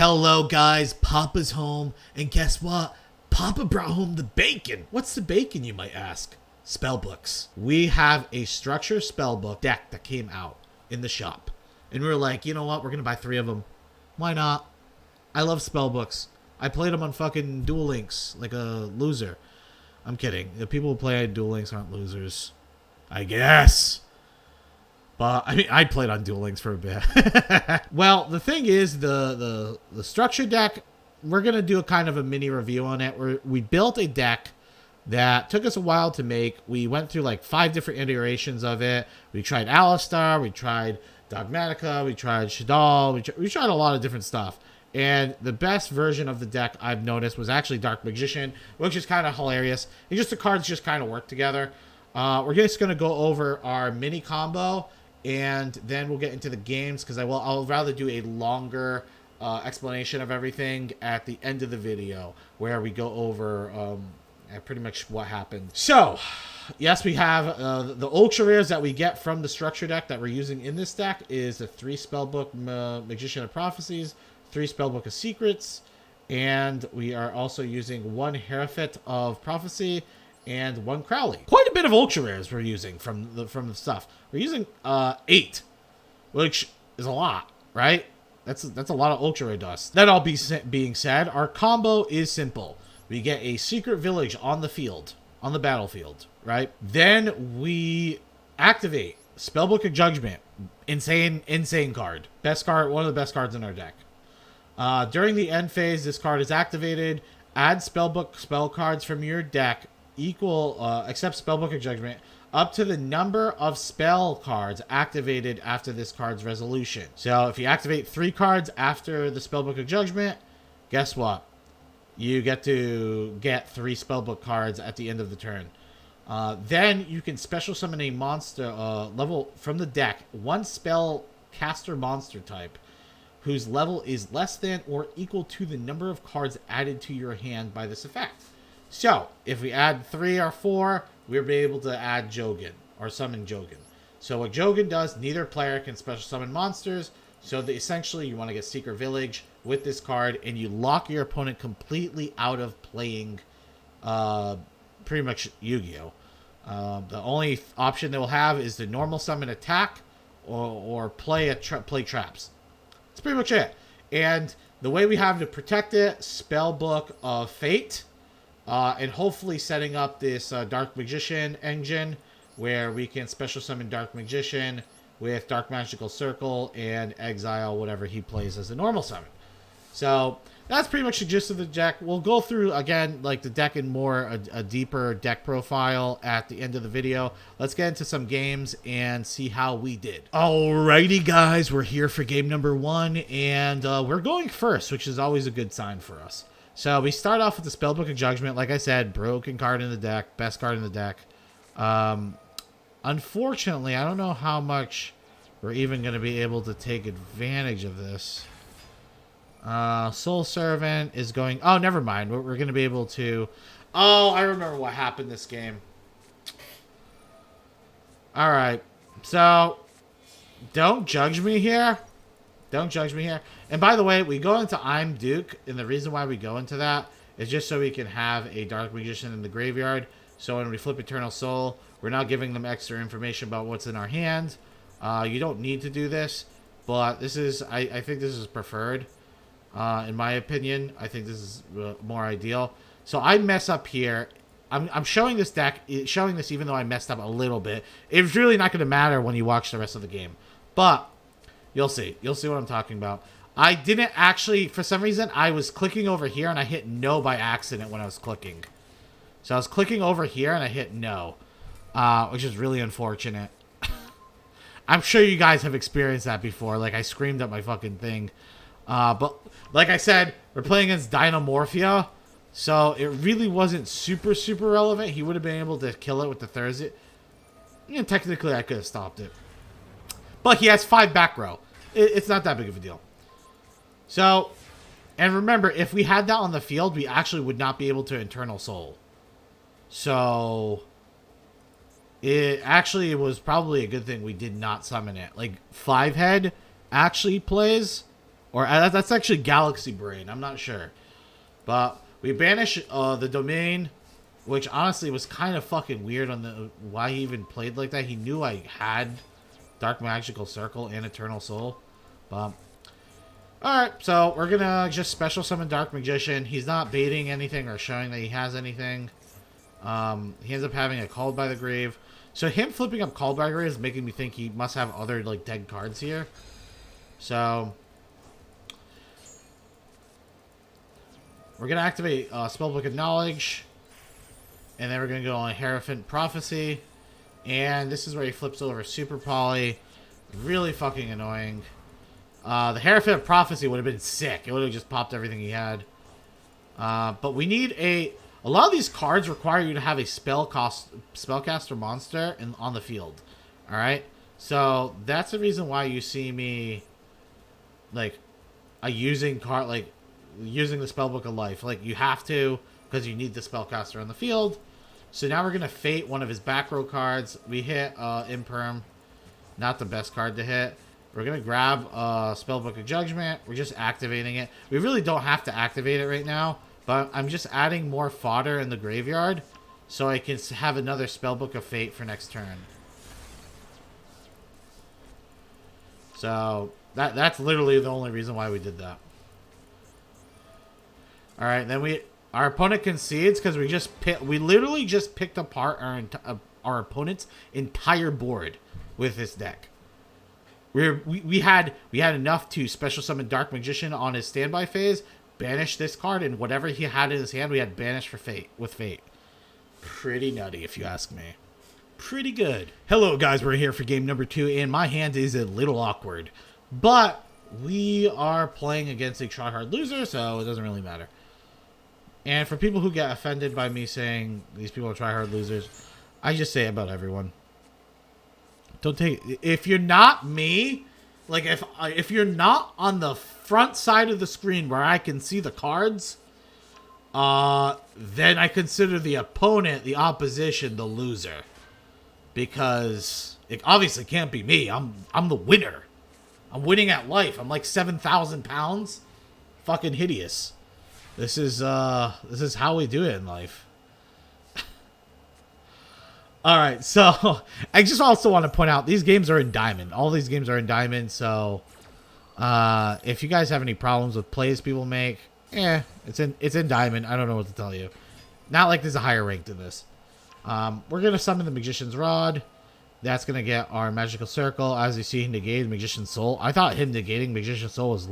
Hello guys, Papa's home, and guess what? Papa brought home the bacon. What's the bacon, you might ask? Spellbooks. We have a structure spellbook deck that came out in the shop. And we were like, you know what? We're going to buy 3 of them. Why not? I love spellbooks. I played them on fucking Duel Links like a loser. I'm kidding. The people who play Duel Links aren't losers. I guess. But, I mean, I played on Duel Links for a bit. Well, the thing is, the structure deck, we're going to do a kind of a mini review on it. We built a deck that took us a while to make. We went through like 5 different iterations of it. We tried Alistar, we tried Dogmatica, we tried Shadal, we tried a lot of different stuff. And the best version of the deck I've noticed was actually Dark Magician, which is kind of hilarious. And just the cards just kind of work together. We're just going to go over our mini combo, and then we'll get into the games, because I'll rather do a longer explanation of everything at the end of the video, where we go over pretty much what happened. So, yes, we have the ultra rares that we get from the structure deck that we're using in this deck is the 3 Spellbook Magician of Prophecies, 3 Spellbook of Secrets, and we are also using 1 Hierophant of Prophecy and 1 Crowley. Quite a bit of ultra rares we're using from the stuff. We're using 8, which is a lot, right? That's a lot of ultra rare dust. That all being said, our combo is simple. We get a secret village on the field, on the battlefield, right? Then we activate Spellbook of Judgment. Insane card. Best card, one of the best cards in our deck. During the end phase, this card is activated. Add Spellbook spell cards from your deck except Spellbook of Judgment, up to the number of spell cards activated after this card's resolution. So if you activate 3 cards after the Spellbook of Judgment, guess what? You get to get 3 Spellbook cards at the end of the turn. Then you can special summon a monster level from the deck, 1 spell caster monster type, whose level is less than or equal to the number of cards added to your hand by this effect. So, if we add 3 or 4, we'll be able to add Jogan, or summon Jogan. So what Jogan does, neither player can special summon monsters, so essentially you want to get Secret Village with this card, and you lock your opponent completely out of playing pretty much Yu-Gi-Oh! The only option they will have is the normal summon attack, or play traps. That's pretty much it. And the way we have to protect it, Spellbook of Fate, and hopefully setting up this Dark Magician engine, where we can special summon Dark Magician with Dark Magical Circle and exile whatever he plays as a normal summon. So that's pretty much the gist of the deck. We'll go through, again, like the deck in a deeper deck profile at the end of the video. Let's get into some games and see how we did. Alrighty, guys, we're here for game number 1, and we're going first, which is always a good sign for us. So we start off with the Spellbook of Judgment. Like I said, broken card in the deck, best card in the deck. Unfortunately, I don't know how much we're even going to be able to take advantage of this. Soul Servant is going... Oh, never mind. We're going to be able to... Oh, I remember what happened this game. Alright. So, don't judge me here. Don't judge me here. And by the way, we go into I'm Duke, and the reason why we go into that is just so we can have a Dark Magician in the graveyard. So when we flip Eternal Soul, we're not giving them extra information about what's in our hand. You don't need to do this, but this is, I think this is preferred. In my opinion, I think this is more ideal. So I mess up here. I'm showing this deck, showing this even though I messed up a little bit. It's really not going to matter when you watch the rest of the game. But you'll see. You'll see what I'm talking about. I didn't actually, for some reason, I was clicking over here and I hit no by accident when I was clicking. So I was clicking over here and I hit no, which is really unfortunate. I'm sure you guys have experienced that before. Like, I screamed at my fucking thing. But like I said, we're playing against Dynamorphia, so it really wasn't super relevant. He would have been able to kill it with the Thursday. Yeah, technically, I could have stopped it. But he has 5 back row. It's not that big of a deal. So, and remember, if we had that on the field, we actually would not be able to Eternal Soul. So, it was probably a good thing we did not summon it. Like, 5 head actually plays Or that's actually Galaxy Brain. I'm not sure. But we banish the domain, which honestly was kind of fucking weird on the why he even played like that. He knew I had Dark Magical Circle and Eternal Soul. But alright, so we're gonna just special summon Dark Magician. He's not baiting anything or showing that he has anything. He ends up having a Called by the Grave. So him flipping up Called by the Grave is making me think he must have other like dead cards here. So we're gonna activate Spellbook of Knowledge. And then we're gonna go on Hierophant Prophecy. And this is where he flips over Super Poly. Really fucking annoying. The Hierophant Prophecy would have been sick. It would have just popped everything he had. But we need a lot of these cards require you to have a spellcaster monster on the field. Alright? So that's the reason why you see me like using the Spellbook of Life. Like you have to, because you need the spellcaster on the field. So now we're gonna fate one of his back row cards. We hit Imperm. Not the best card to hit. We're going to grab Spellbook of Judgment. We're just activating it. We really don't have to activate it right now, but I'm just adding more fodder in the graveyard so I can have another Spellbook of Fate for next turn. So that's literally the only reason why we did that. Alright, then our opponent concedes because we literally just picked apart our opponent's entire board with this deck. We had enough to special summon Dark Magician on his standby phase, banish this card, and whatever he had in his hand, we had banished for Fate with Fate. Pretty nutty, if you ask me. Pretty good. Hello, guys. We're here for game number 2, and my hand is a little awkward, but we are playing against a tryhard loser, so it doesn't really matter. And for people who get offended by me saying these people are tryhard losers, I just say it about everyone. Don't take if you're not me, like if you're not on the front side of the screen where I can see the cards, then I consider the opponent, the opposition, the loser, because it obviously can't be me. I'm the winner. I'm winning at life. I'm like 7,000 pounds. Fucking hideous. This is how we do it in life. Alright, so I just also want to point out these games are in Diamond. All these games are in Diamond, so if you guys have any problems with plays people make, it's in Diamond. I don't know what to tell you. Not like there's a higher rank than this. We're gonna summon the Magician's Rod. That's gonna get our Magical Circle. As you see, he negated Magician's Soul. I thought him negating Magician's Soul was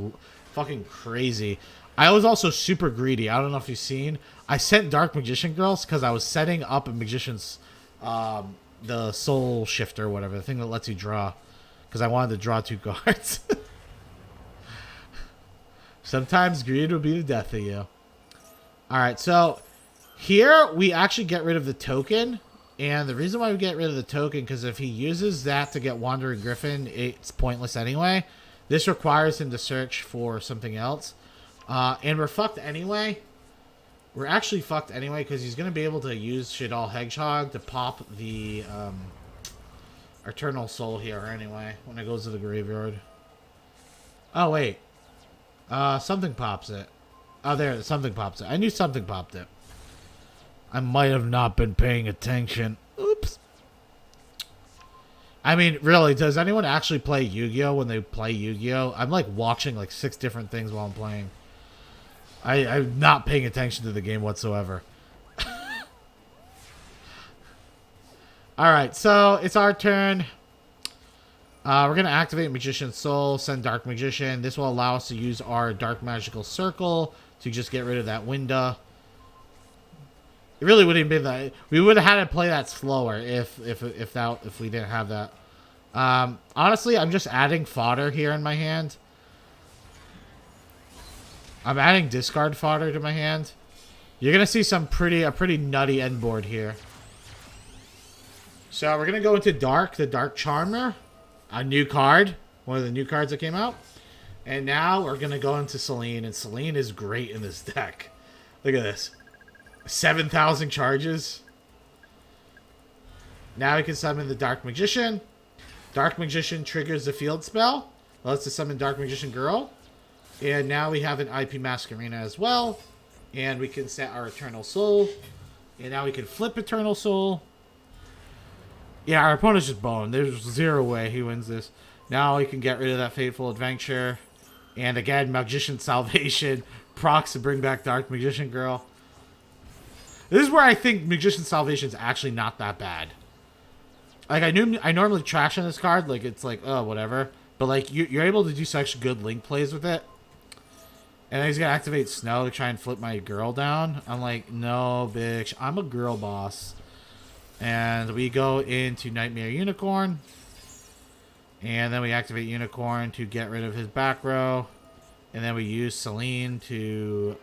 fucking crazy. I was also super greedy. I don't know if you've seen. I sent Dark Magician Girls because I was setting up a Magician's the Soul Shifter, whatever, the thing that lets you draw, because I wanted to draw 2 cards. Sometimes greed will be the death of you. Alright, so here we actually get rid of the token, and the reason why we get rid of the token, because if he uses that to get Wandering Griffin, it's pointless anyway. This requires him to search for something else, and we're fucked anyway. We're actually fucked anyway, because he's going to be able to use Shadal Hedgehog to pop the Eternal Soul here anyway, when it goes to the graveyard. Oh, wait. Something pops it. Oh, there, something pops it. I knew something popped it. I might have not been paying attention. Oops. I mean, really, does anyone actually play Yu-Gi-Oh when they play Yu-Gi-Oh? I'm like watching like 6 different things while I'm playing. I'm not paying attention to the game whatsoever. Alright, so it's our turn. We're going to activate Magician's Soul, send Dark Magician. This will allow us to use our Dark Magical Circle to just get rid of that window. It really wouldn't have been that. We would have had to play that slower if we didn't have that. Honestly, I'm just adding fodder here in my hand. I'm adding discard fodder to my hand. You're gonna see a pretty nutty end board here. So we're gonna go into Dark, the Dark Charmer, a new card, one of the new cards that came out. And now we're gonna go into Selene, and Selene is great in this deck. Look at this, 7,000 charges. Now we can summon the Dark Magician. Dark Magician triggers the field spell. Let's summon Dark Magician Girl. And now we have an IP Masquerena as well. And we can set our Eternal Soul. And now we can flip Eternal Soul. Yeah, our opponent's just boned. There's zero way he wins this. Now we can get rid of that Fateful Adventure. And again, Magician Salvation. Procs to bring back Dark Magician Girl. This is where I think Magician Salvation is actually not that bad. Like, I normally trash on this card. Like, it's like, oh, whatever. But, like, you're able to do such good link plays with it. And then he's going to activate Snow to try and flip my girl down. I'm like, no, bitch. I'm a girl boss. And we go into Nightmare Unicorn. And then we activate Unicorn to get rid of his back row. And then we use Celine to...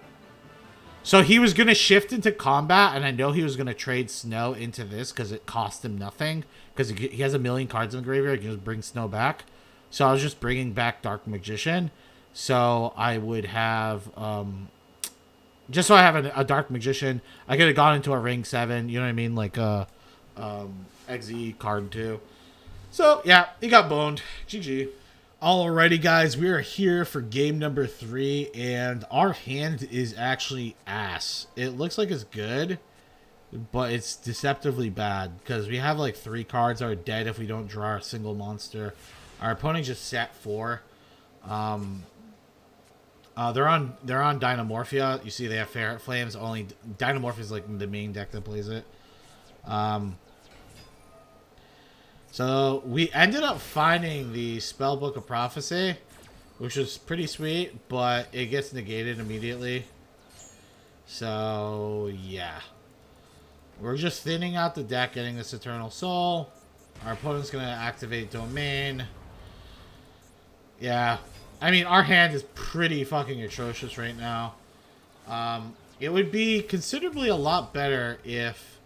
So he was going to shift into combat, and I know he was going to trade Snow into this because it cost him nothing. Because he has a million cards in the graveyard, he can just bring Snow back. So I was just bringing back Dark Magician. So I would have... just so I have a Dark Magician, I could have gone into a Ring 7, you know what I mean? Like a XE card too. So, yeah, he got boned. GG. Alrighty, guys, we are here for game number 3, and our hand is actually ass. It looks like it's good, but it's deceptively bad, because we have like 3 cards that are dead if we don't draw a single monster. Our opponent just sat 4. They're on Dynamorphia. You see they have Ferret Flames. Only Dynamorphia is like the main deck that plays it. So we ended up finding the Spellbook of Prophecy, which was pretty sweet, but it gets negated immediately. So yeah, we're just thinning out the deck, getting this Eternal Soul. Our opponent's gonna activate Domain. Yeah, I mean our hand is pretty fucking atrocious right now. It would be considerably a lot better if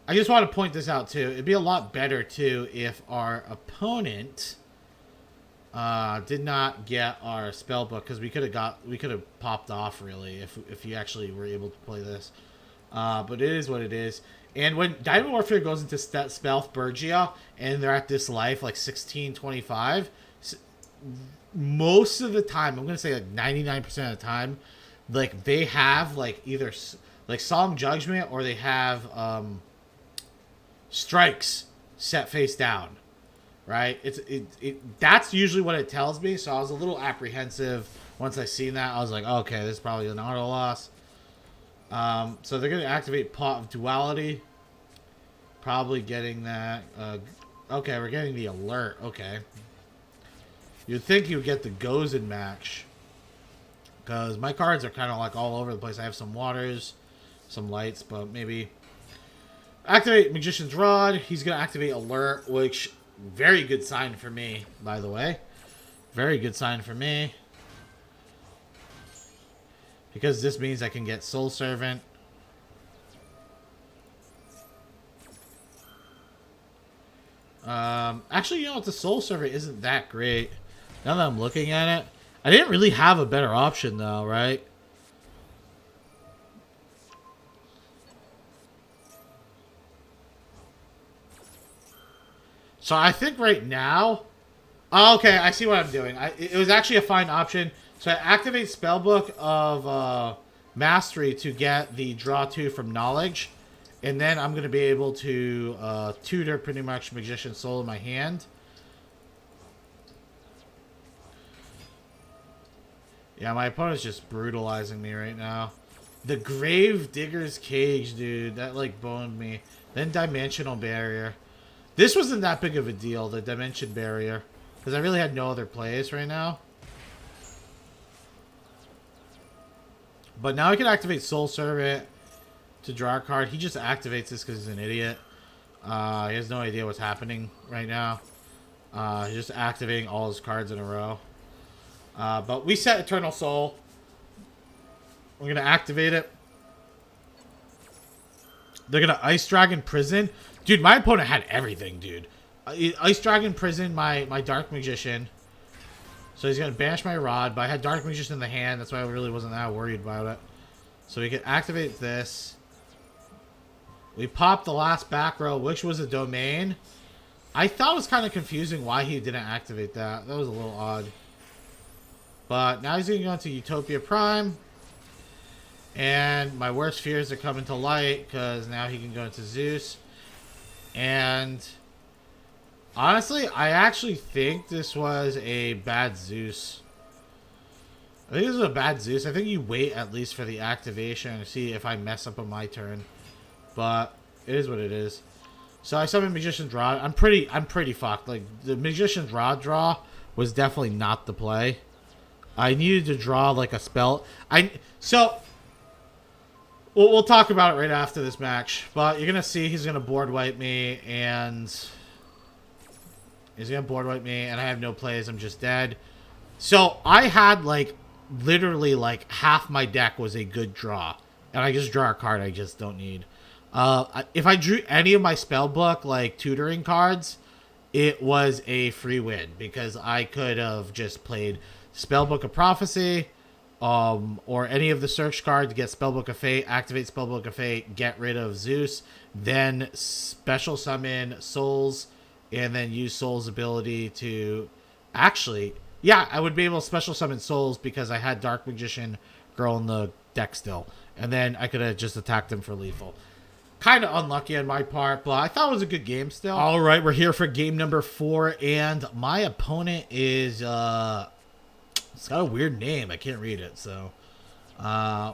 I just want to point this out too. It'd be a lot better too if our opponent did not get our Spellbook, because we could have popped off really if you actually were able to play this. But it is what it is. And when Diamond Warfare goes into Stealth Bergia and they're at this life like 1625, most of the time, I'm gonna say like 99% of the time, like they have like either like Solemn Judgment or they have Strikes set face down, right? That's usually what it tells me. So I was a little apprehensive once I seen that. I was like, oh, okay, this is probably an auto loss. So they're gonna activate Pot of Duality. Probably getting that. Okay, we're getting the alert. Okay, you'd think you would get the Gozen match, because my cards are kind of like all over the place. I have some waters, some lights, but maybe. Activate Magician's Rod. He's going to activate Alert, which, very good sign for me, by the way. Very good sign for me. Because this means I can get Soul Servant. Actually, you know what? The Soul Servant isn't that great. Now that I'm looking at it. I didn't really have a better option, though, right? So I think right now... Oh, okay, I see what I'm doing. It was actually a fine option. So I activate Spellbook of Mastery to get the Draw 2 from Knowledge. And then I'm going to be able to tutor pretty much Magician Soul in my hand. Yeah, my opponent's just brutalizing me right now. The Grave Digger's Cage, dude. That, like, boned me. Then Dimensional Barrier. This wasn't that big of a deal, the Dimension Barrier, because I really had no other plays right now. But now I can activate Soul Servant to draw a card. He just activates this because he's an idiot. He has no idea what's happening right now. He's just activating all his cards in a row. But we set Eternal Soul. We're going to activate it. They're going to Ice Dragon Prison. Dude, my opponent had everything, dude. Ice Dragon Prison, my Dark Magician. So he's going to banish my Rod, but I had Dark Magician in the hand. That's why I really wasn't that worried about it. So we can activate this. We popped the last back row, which was a Domain. I thought it was kind of confusing why he didn't activate that. That was a little odd. But now he's going to go into Utopia Prime. And my worst fears are coming to light because now he can go into Zeus. And honestly, I actually think this was a bad Zeus. I think this was a bad Zeus. I think you wait at least for the activation and see if I mess up on my turn. But it is what it is. So I summoned Magician's Rod. I'm pretty fucked. Like, the Magician's Rod draw was definitely not the play. I needed to draw like a spell. We'll talk about it right after this match. But you're gonna see he's gonna board wipe me, and I have no plays. I'm just dead. So I had like literally like half my deck was a good draw, and I just draw a card I just don't need. If I drew any of my Spellbook like tutoring cards, it was a free win because I could have just played Spellbook of Prophecy, or any of the search cards, get Spellbook of Fate, activate Spellbook of Fate, get rid of Zeus, then special summon Souls, and then use Souls' ability to actually, yeah, I would be able to special summon Souls because I had Dark Magician Girl in the deck still, and then I could have just attacked them for lethal. Kind of unlucky on my part, but I thought it was a good game still. All right, we're here for game number 4, and my opponent is it's got a weird name. I can't read it. So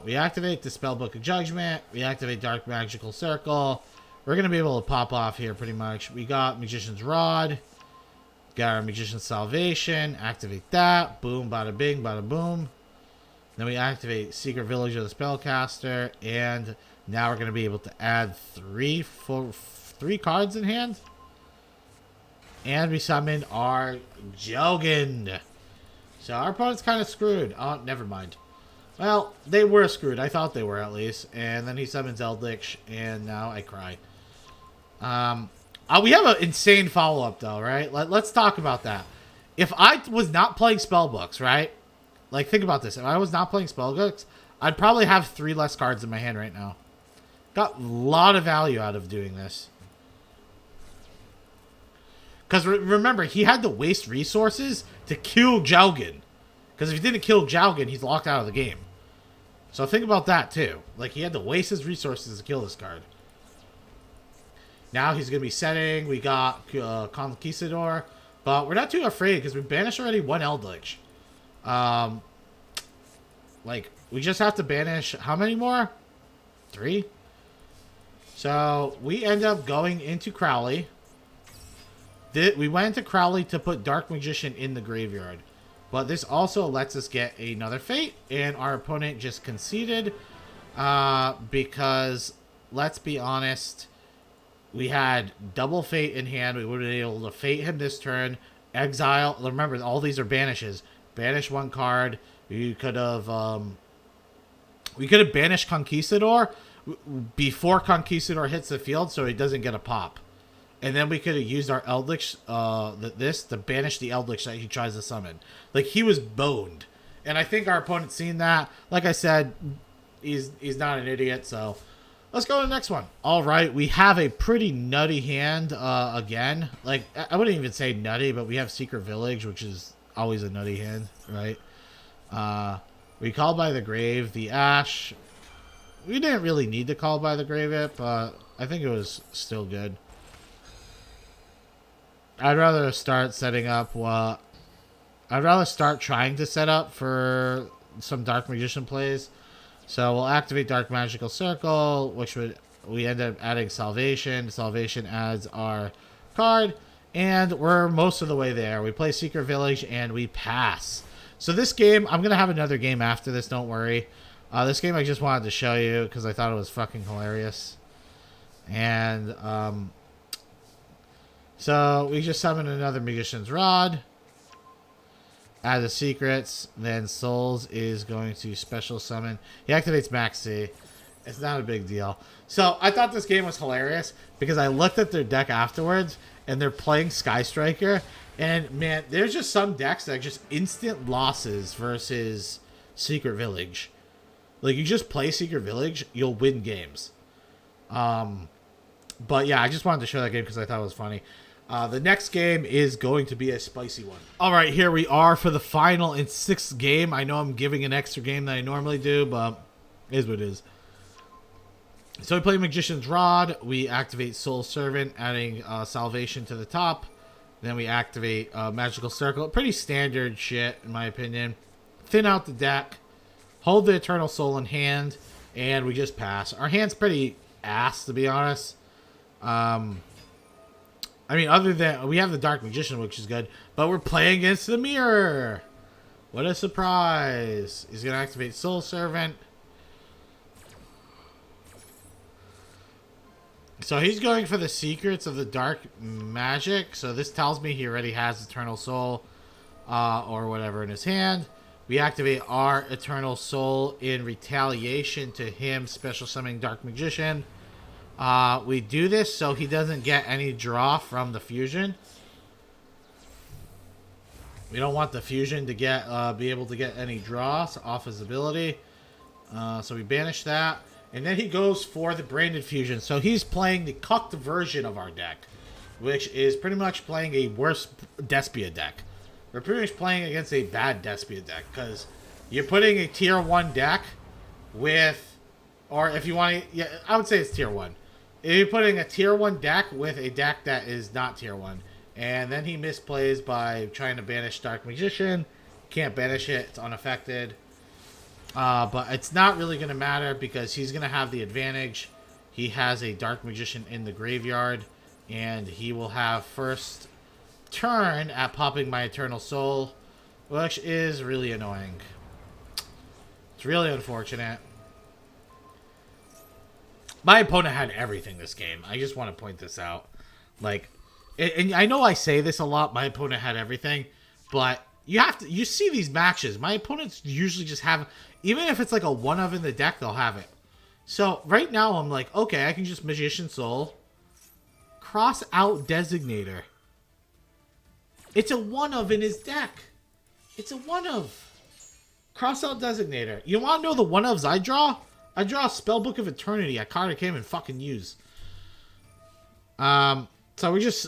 we activate the Spellbook of Judgment. We activate Dark Magical Circle. We're going to be able to pop off here pretty much. We got Magician's Rod. Got our Magician's Salvation. Activate that. Boom, bada bing, bada boom. Then we activate Secret Village of the Spellcaster. And now we're going to be able to add three cards in hand. And we summon our Jogan. So our opponent's kind of screwed. Oh, never mind. Well, they were screwed. I thought they were at least. And then he summons Eldritch, and now I cry. We have an insane follow-up, though, right? Let's talk about that. If I was not playing Spellbooks, right? Like, think about this. If I was not playing Spellbooks, I'd probably have 3 less cards in my hand right now. Got a lot of value out of doing this. Because remember, he had to waste resources to kill Jogan. Because if he didn't kill Jogan, he's locked out of the game. So think about that, too. Like, he had to waste his resources to kill this card. Now he's going to be setting. We got Conquistador. But we're not too afraid because we banished already 1 Eldritch. Like, we just have to banish how many more? 3? So we end up going into Crowley. We went into Crowley to put Dark Magician in the graveyard. But this also lets us get another Fate. And our opponent just conceded. Because, let's be honest, we had double Fate in hand. We would have been able to Fate him this turn. Exile. Remember, all these are banishes. Banish 1 card. We could have banished Conquistador before Conquistador hits the field so he doesn't get a pop. And then we could have used our Eldritch, this, to banish the Eldritch that he tries to summon. Like, he was boned. And I think our opponent's seen that. Like I said, he's not an idiot, so let's go to the next one. All right, we have a pretty nutty hand again. Like, I wouldn't even say nutty, but we have Secret Village, which is always a nutty hand, right? We call by the grave, the Ash. We didn't really need to call by the grave it, but I think it was still good. I'd rather start setting up I'd rather start trying to set up for some Dark Magician plays. So we'll activate Dark Magical Circle, which we end up adding Salvation. Salvation adds our card, and we're most of the way there. We play Secret Village, and we pass. So this game, I'm going to have another game after this, don't worry. This game I just wanted to show you because I thought it was fucking hilarious. And, so we just summon another Magician's Rod. Add the secrets. Then Souls is going to special summon. He activates Maxi. It's not a big deal. So I thought this game was hilarious because I looked at their deck afterwards and they're playing Sky Striker. And man, there's just some decks that are just instant losses versus Secret Village. Like, you just play Secret Village, you'll win games. But yeah, I just wanted to show that game because I thought it was funny. The next game is going to be a spicy one. All right, here we are for the final and 6th game. I know I'm giving an extra game than I normally do, but it is what it is. So we play Magician's Rod. We activate Soul Servant, adding Salvation to the top. Then we activate Magical Circle. Pretty standard shit, in my opinion. Thin out the deck. Hold the Eternal Soul in hand. And we just pass. Our hand's pretty ass, to be honest. I mean, other than... We have the Dark Magician, which is good. But we're playing against the Mirror. What a surprise. He's going to activate Soul Servant. So he's going for the secrets of the dark magic. So this tells me he already has Eternal Soul or whatever in his hand. We activate our Eternal Soul in retaliation to him special summoning Dark Magician. We do this so he doesn't get any draw from the fusion. We don't want the fusion to get be able to get any draws off his ability. So we banish that. And then he goes for the Branded Fusion. So he's playing the cucked version of our deck, which is pretty much playing a worse Despia deck. We're pretty much playing against a bad Despia deck, because you're putting a tier 1 deck with, or if you want to, yeah, I would say it's tier 1. If you're putting a tier 1 deck with a deck that is not tier 1, and then he misplays by trying to banish Dark Magician, can't banish it, it's unaffected. But it's not really going to matter because he's going to have the advantage. He has a Dark Magician in the graveyard, and he will have first turn at popping my Eternal Soul, which is really annoying. It's really unfortunate. My opponent had everything this game. I just want to point this out. Like, and I know I say this a lot, my opponent had everything, but you see these matches. My opponents usually just have, even if it's like a one of in the deck, they'll have it. So right now I'm like, okay, I can just Magician Soul, cross out Designator. It's a one of in his deck. It's a one of. Cross out Designator. You want to know the one ofs I draw? I draw a Spellbook of Eternity. I kind of can't even fucking use. So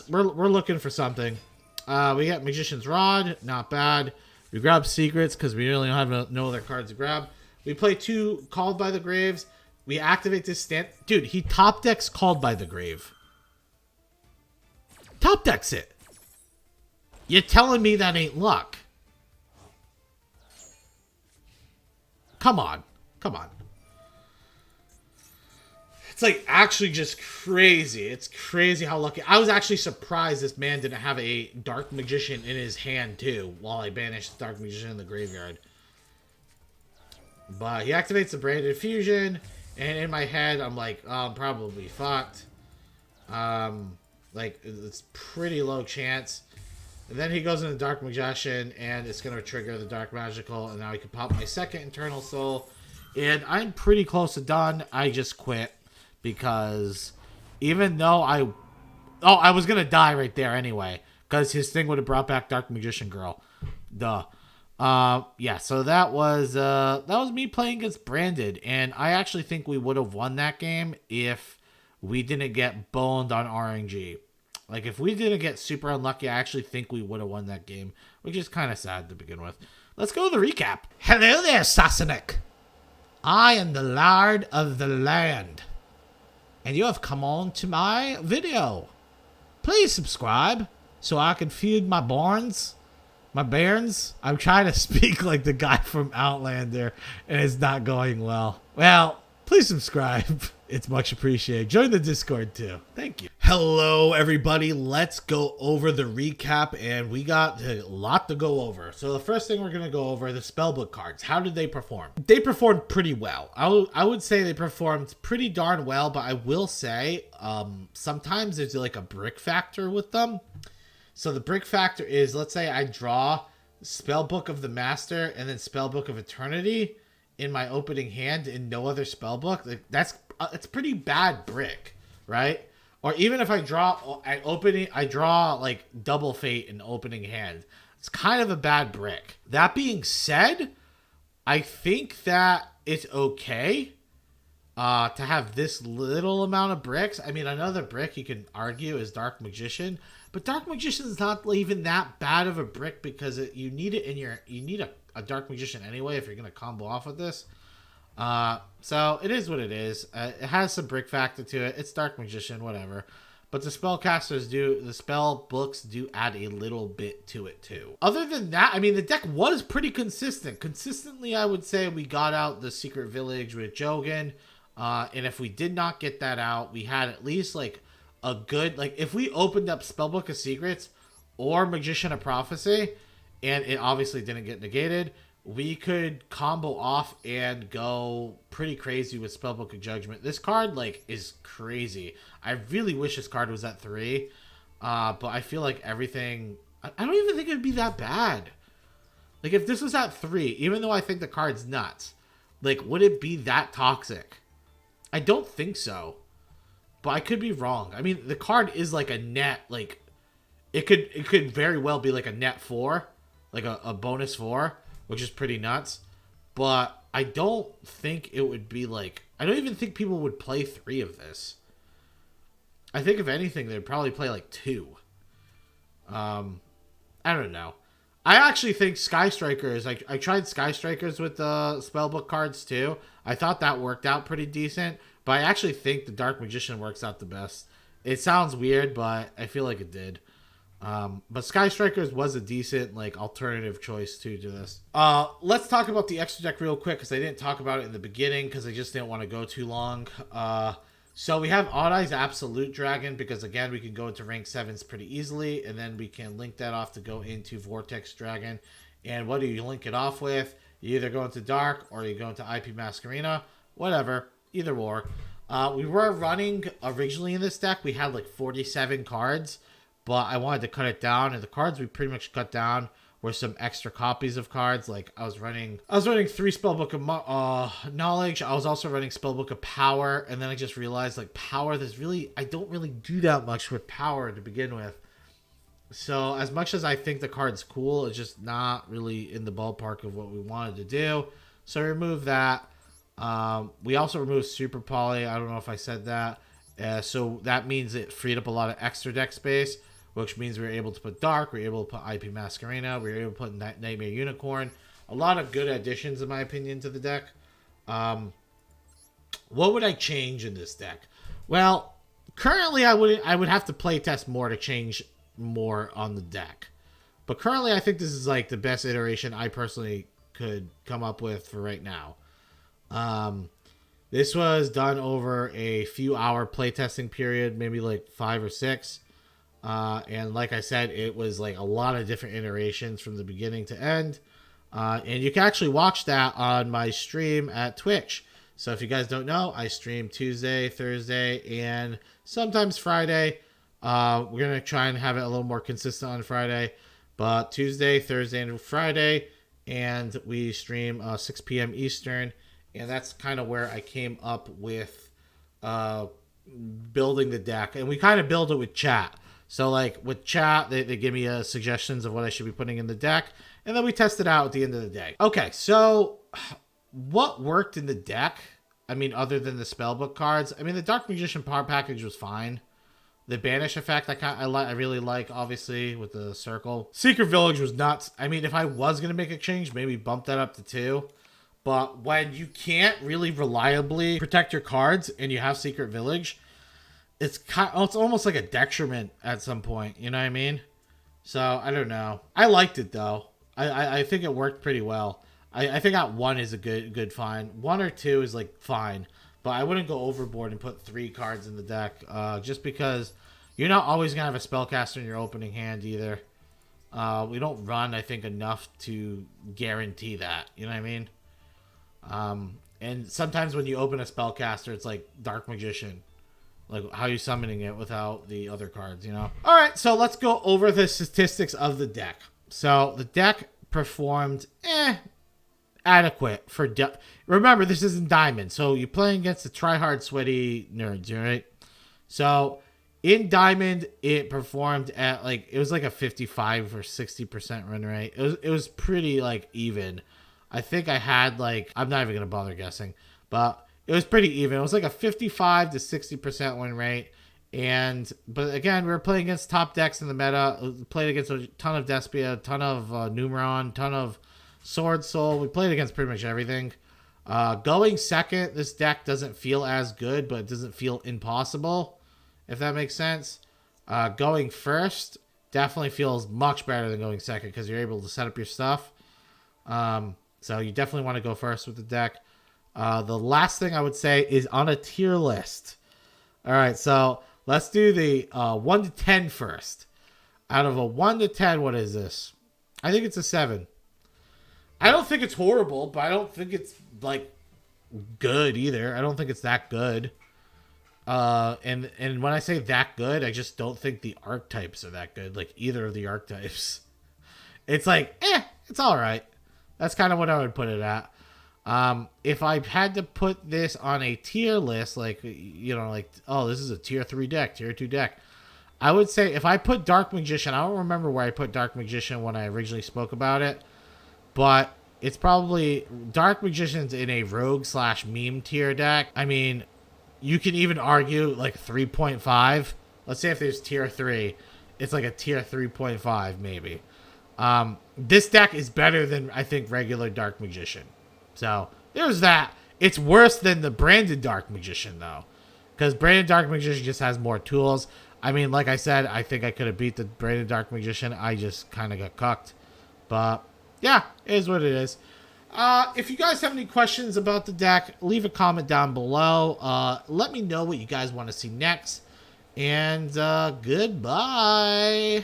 we're looking for something. We got Magician's Rod, not bad. We grab Secrets because we really don't have no other cards to grab. We play 2 Called by the Graves. We activate this stand. Dude, he top decks Called by the Grave. Top decks it. You're telling me that ain't luck? Come on. Come on. It's like actually just crazy. It's crazy how lucky. I was actually surprised this man didn't have a Dark Magician in his hand too while I banished the Dark Magician in the graveyard. But he activates the Branded Fusion, and in my head I'm like, oh, I'm probably fucked. Like it's pretty low chance. And then he goes into Dark Magician, and it's going to trigger the Dark Magical, and now I can pop my second Eternal Soul. And I'm pretty close to done. I just quit. Because even though I was going to die right there anyway. Because his thing would have brought back Dark Magician Girl. Duh. Yeah, so that was me playing against Branded. And I actually think we would have won that game if we didn't get boned on RNG. Like, if we didn't get super unlucky, I actually think we would have won that game. Which is kind of sad to begin with. Let's go to the recap. Hello there, Sassenach. I am the Lord of the Land. And you have come on to my video. Please subscribe so I can feed my barns, my bairns. I'm trying to speak like the guy from Outlander, and it's not going well. Well, please subscribe. It's much appreciated. Join the Discord too. Thank you. Hello, everybody. Let's go over the recap, and we got a lot to go over. So the first thing we're going to go over are the Spellbook cards. How did they perform? They performed pretty well. I would say they performed pretty darn well, but I will say sometimes there's like a brick factor with them. So the brick factor is, let's say I draw Spellbook of the Master and then Spellbook of Eternity in my opening hand and no other Spellbook. Like, it's pretty bad brick, right? Or even if I draw I draw like Double Fate in opening hand. It's kind of a bad brick. That being said, I think that it's okay. To have this little amount of bricks. I mean, another brick you can argue is Dark Magician, but Dark Magician is not even that bad of a brick because you need it in your you need a Dark Magician anyway if you're gonna combo off with this. So it is what it is. It has some brick factor to it. It's Dark Magician, whatever. But the the spell books do add a little bit to it too. Other than that, I mean, the deck was pretty consistent. Consistently, I would say we got out the Secret Village with Jogan. And if we did not get that out, we had at least like a good, like if we opened up Spellbook of Secrets or Magician of Prophecy, and it obviously didn't get negated, we could combo off and go pretty crazy with Spellbook of Judgment. This card, like, is crazy. I really wish this card was at 3. But I feel like everything... I don't even think it would be that bad. Like, if this was at 3, even though I think the card's nuts, like, would it be that toxic? I don't think so. But I could be wrong. I mean, the card is like a net, like... It could very well be like a net 4. Like a bonus 4. Which is pretty nuts. But I don't think it would be like... I don't even think people would play 3 of this. I think if anything, they'd probably play like 2. I don't know. I actually think Sky Strikers... I tried Sky Strikers with the Spellbook cards too. I thought that worked out pretty decent. But I actually think the Dark Magician works out the best. It sounds weird, but I feel like it did. But Sky Strikers was a decent, like, alternative choice, too, to this. Let's talk about the extra deck real quick, because I didn't talk about it in the beginning, because I just didn't want to go too long. So we have Odd Eyes Absolute Dragon, because, again, we can go into rank 7s pretty easily, and then we can link that off to go into Vortex Dragon. And what do you link it off with? You either go into Dark, or you go into IP Masquerena, whatever, either or. We were running, originally in this deck, we had, like, 47 cards. But I wanted to cut it down, and the cards we pretty much cut down were some extra copies of cards. Like I was running 3 Spellbook of Knowledge. I was also running Spellbook of Power, and then I just realized like Power. I don't really do that much with Power to begin with. So as much as I think the card's cool, it's just not really in the ballpark of what we wanted to do. So I removed that. We also removed Super Poly. I don't know if I said that. So that means it freed up a lot of extra deck space, which means we were able to put Dark, we were able to put IP Masquerena, we were able to put Nightmare Unicorn. A lot of good additions, in my opinion, to the deck. What would I change in this deck? Well, currently I would have to play test more to change more on the deck. But currently I think this is like the best iteration I personally could come up with for right now. This was done over a few hour playtesting period, maybe like 5 or 6. And like I said, it was like a lot of different iterations from the beginning to end. And you can actually watch that on my stream at Twitch. So if you guys don't know, I stream Tuesday, Thursday, and sometimes Friday. We're going to try and have it a little more consistent on Friday. But Tuesday, Thursday, and Friday. And we stream 6 p.m. Eastern. And that's kind of where I came up with building the deck. And we kind of build it with chat. So, like, with chat, they give me suggestions of what I should be putting in the deck. And then we test it out at the end of the day. Okay, so what worked in the deck? I mean, other than the Spellbook cards. I mean, the Dark Magician power package was fine. The Banish effect, I really like, obviously, with the circle. Secret Village was nuts. I mean, if I was going to make a change, maybe bump that up to 2. But when you can't really reliably protect your cards and you have Secret Village, it's almost like a detriment at some point. You know what I mean? So, I don't know. I liked it, though. I think it worked pretty well. I think at 1 is a good fine. 1 or 2 is, like, fine. But I wouldn't go overboard and put 3 cards in the deck. Just because you're not always going to have a spellcaster in your opening hand either. We don't run, I think, enough to guarantee that. You know what I mean? And sometimes when you open a spellcaster, it's like Dark Magician. Like, how are you summoning it without the other cards, you know? Alright, so let's go over the statistics of the deck. So, the deck performed, adequate for... Remember, this isn't Diamond, so you're playing against the try-hard, sweaty nerds, alright? So, in Diamond, it performed at, like, it was like a 55 or 60% run rate. It was pretty, like, even. I think I had, like, I'm not even going to bother guessing, but It was pretty even. It was like a 55 to 60% win rate. But again, we were playing against top decks in the meta. We played against a ton of Despia, a ton of Numeron, ton of Sword Soul. We played against pretty much everything. Going second, this deck doesn't feel as good, but it doesn't feel impossible, if that makes sense. Going first definitely feels much better than going second because you're able to set up your stuff. So you definitely want to go first with the deck. The last thing I would say is on a tier list. All right, so let's do the 1 to 10 first. Out of a 1 to 10, what is this? I think it's a 7. I don't think it's horrible, but I don't think it's, like, good either. I don't think it's that good. And when I say that good, I just don't think the archetypes are that good. Like, either of the archetypes. It's like, it's all right. That's kind of what I would put it at. If I had to put this on a tier list, like, oh, this is a tier 3 deck, tier 2 deck, I would say if I put Dark Magician, I don't remember where I put Dark Magician when I originally spoke about it, but it's probably Dark Magician's in a rogue / meme tier deck. I mean, you can even argue like 3.5. Let's say if there's tier 3, it's like a tier 3.5 maybe. This deck is better than, I think, regular Dark Magician. So, there's that. It's worse than the branded Dark Magician, though. Because branded Dark Magician just has more tools. I mean, like I said, I think I could have beat the branded Dark Magician. I just kind of got cucked. But, yeah, it is what it is. If you guys have any questions about the deck, leave a comment down below. Let me know what you guys want to see next. And, goodbye.